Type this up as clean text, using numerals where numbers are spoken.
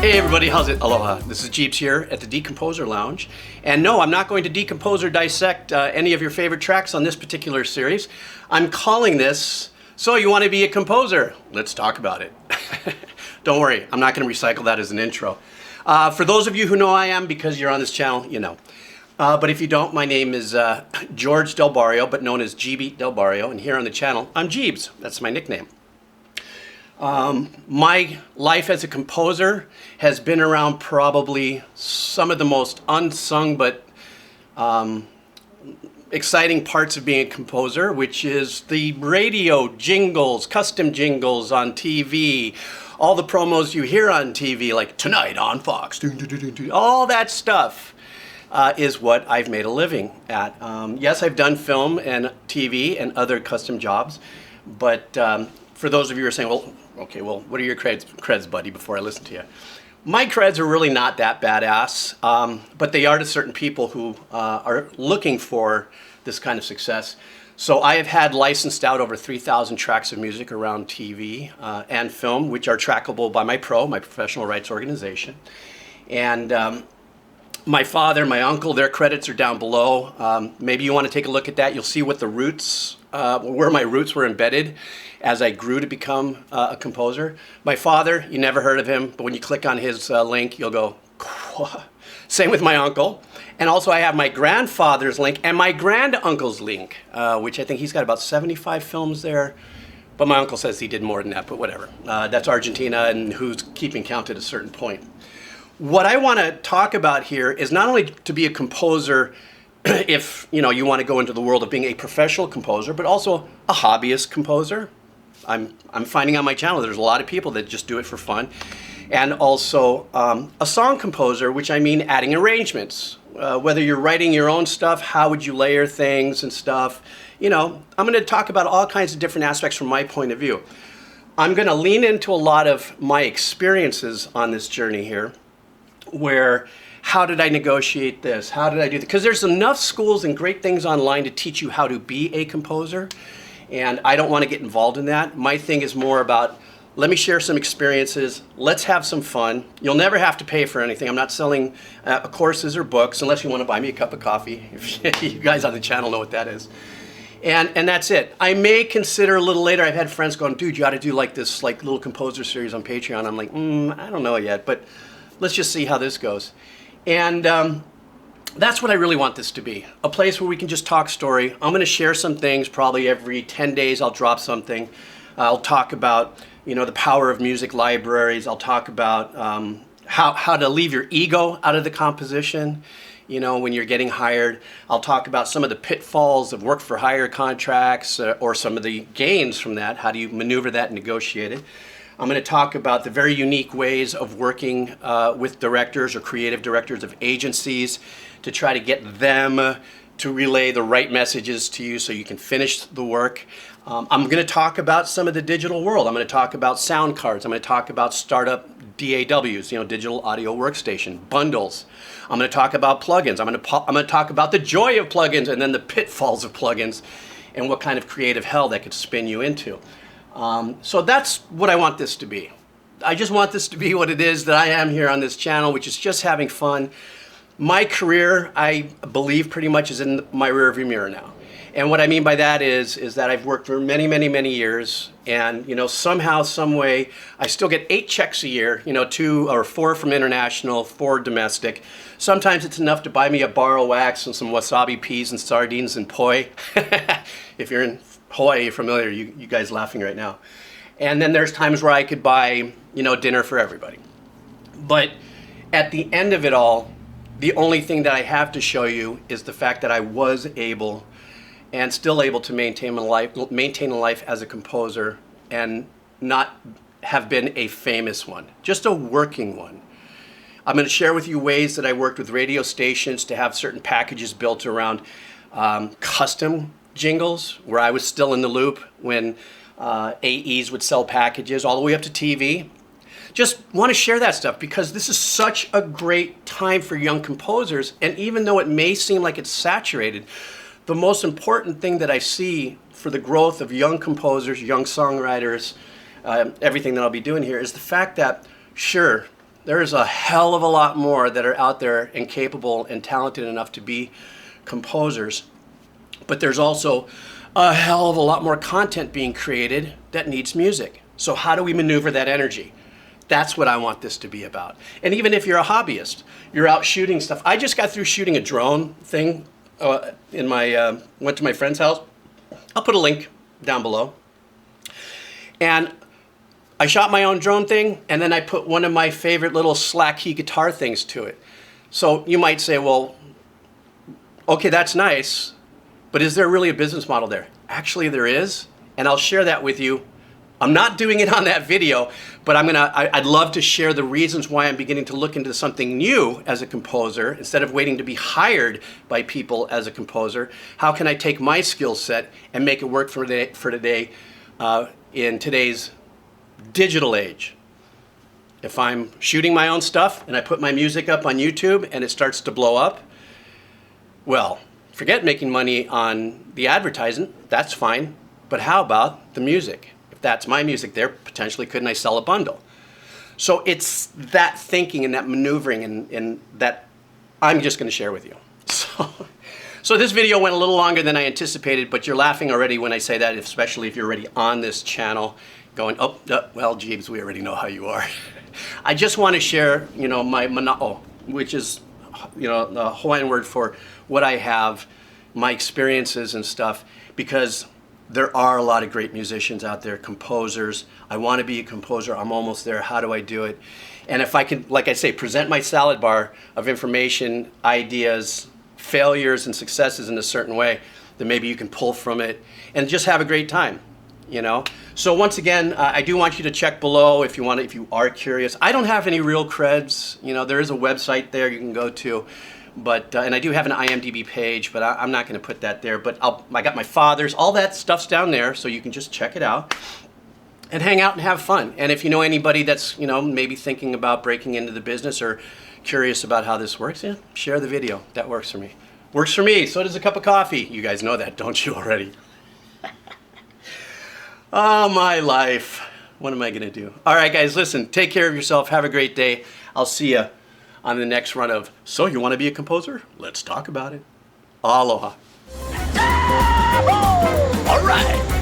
Hey everybody, how's it? Aloha. This is Jeeps here at the Decomposer Lounge. And no, I'm not going to decompose or dissect any of your favorite tracks on this particular series. I'm calling this, So You Want to Be a Composer? Let's talk about it. Don't worry, I'm not going to recycle that as an intro. For those of you who know I am, because you're on this channel, you know. But if you don't, my name is George Del Barrio, but known as GiBi Del Barrio. And here on the channel, I'm Jeebs. That's my nickname. My life as a composer has been around probably some of the most unsung but exciting parts of being a composer, which is the radio jingles, custom jingles on TV, all the promos you hear on TV, like Tonight on Fox, all that stuff is what I've made a living at. Yes, I've done film and TV and other custom jobs, but for those of you who are saying, well, okay, well, what are your creds, buddy, before I listen to you? My creds are really not that badass, but they are to certain people who are looking for this kind of success. So I have had licensed out over 3,000 tracks of music around TV and film, which are trackable by my professional rights organization. And my father, my uncle, their credits are down below. Maybe you want to take a look at that. You'll see what the roots, where my roots were embedded as I grew to become a composer. My father, you never heard of him, but when you click on his link, you'll go, same with my uncle. And also I have my grandfather's link and my granduncle's link, which I think he's got about 75 films there. But my uncle says he did more than that, but whatever. That's Argentina, and who's keeping count at a certain point. What I want to talk about here is not only to be a composer if you want to go into the world of being a professional composer, but also a hobbyist composer. I'm finding on my channel there's a lot of people that just do it for fun. And also a song composer, which I mean adding arrangements. Whether you're writing your own stuff, how would you layer things and stuff. I'm going to talk about all kinds of different aspects from my point of view. I'm going to lean into a lot of my experiences on this journey here, where how did I negotiate this? How did I do that? Because there's enough schools and great things online to teach you how to be a composer. And I don't want to get involved in that. My thing is more about, let me share some experiences. Let's have some fun. You'll never have to pay for anything. I'm not selling courses or books unless you want to buy me a cup of coffee. You guys on the channel know what that is. And that's it. I may consider a little later. I've had friends going, dude, you ought to do like this little composer series on Patreon. I'm like, I don't know yet, but let's just see how this goes. And that's what I really want this to be. A place where we can just talk story. I'm going to share some things. Probably every 10 days I'll drop something. I'll talk about the power of music libraries. I'll talk about how to leave your ego out of the composition, when you're getting hired. I'll talk about some of the pitfalls of work for hire contracts or some of the gains from that. How do you maneuver that and negotiate it? I'm going to talk about the very unique ways of working with directors or creative directors of agencies to try to get them to relay the right messages to you so you can finish the work. I'm going to talk about some of the digital world. I'm going to talk about sound cards. I'm going to talk about startup DAWs, digital audio workstation, bundles. I'm going to talk about plugins. I'm going to talk about the joy of plugins and then the pitfalls of plugins and what kind of creative hell that could spin you into. So that's what I want this to be. I just want this to be what it is that I am here on this channel, which is just having fun. My career, I believe, pretty much is in my rearview mirror now. And what I mean by that is that I've worked for many, many, many years, and somehow, some way, I still get 8 checks a year. 2 or 4 from international, 4 domestic. Sometimes it's enough to buy me a bar of wax and some wasabi peas and sardines and poi. If you're in Hawaii, you're familiar. You guys laughing right now. And then there's times where I could buy dinner for everybody. But at the end of it all, the only thing that I have to show you is the fact that I was able and still able to maintain a life as a composer and not have been a famous one, just a working one. I'm going to share with you ways that I worked with radio stations to have certain packages built around custom jingles, where I was still in the loop when AEs would sell packages all the way up to TV. Just want to share that stuff because this is such a great time for young composers, and even though it may seem like it's saturated, the most important thing that I see for the growth of young composers, young songwriters, everything that I'll be doing here is the fact that, sure, There's a hell of a lot more that are out there and capable and talented enough to be composers. But there's also a hell of a lot more content being created that needs music. So how do we maneuver that energy? That's what I want this to be about. And even if you're a hobbyist, you're out shooting stuff. I just got through shooting a drone thing went to my friend's house. I'll put a link down below. And I shot my own drone thing, and then I put one of my favorite little slack key guitar things to it. So you might say, well, okay, that's nice, but is there really a business model there? Actually, there is, and I'll share that with you. I'm not doing it on that video, but I'd love to share the reasons why I'm beginning to look into something new as a composer instead of waiting to be hired by people as a composer. How can I take my skill set and make it work for today in today's digital age? If I'm shooting my own stuff and I put my music up on YouTube and it starts to blow up, well, forget making money on the advertising, that's fine, but how about the music? If that's my music there, potentially couldn't I sell a bundle? So it's that thinking and that maneuvering and that I'm just going to share with you. So this video went a little longer than I anticipated, but you're laughing already when I say that, especially if you're already on this channel going, oh, well, Jeeves, we already know how you are. I just want to share, my mana'o, which is, the Hawaiian word for what I have, my experiences and stuff, because there are a lot of great musicians out there, composers. I want to be a composer. I'm almost there. How do I do it? And if I can, like I say, present my salad bar of information, ideas, failures and successes in a certain way, then maybe you can pull from it and just have a great time, So once again, I do want you to check below if you are curious. I don't have any real creds. There is a website there you can go to. But and I do have an IMDb page, but I'm not going to put that there. But I got my father's, all that stuff's down there, so you can just check it out and hang out and have fun. And if you know anybody that's maybe thinking about breaking into the business or curious about how this works, yeah, share the video. That works for me. Works for me. So does a cup of coffee. You guys know that, don't you already? Oh, my life. What am I going to do? All right, guys, listen. Take care of yourself. Have a great day. I'll see you on the next run of So You Want to Be a Composer? Let's talk about it. Aloha. All right.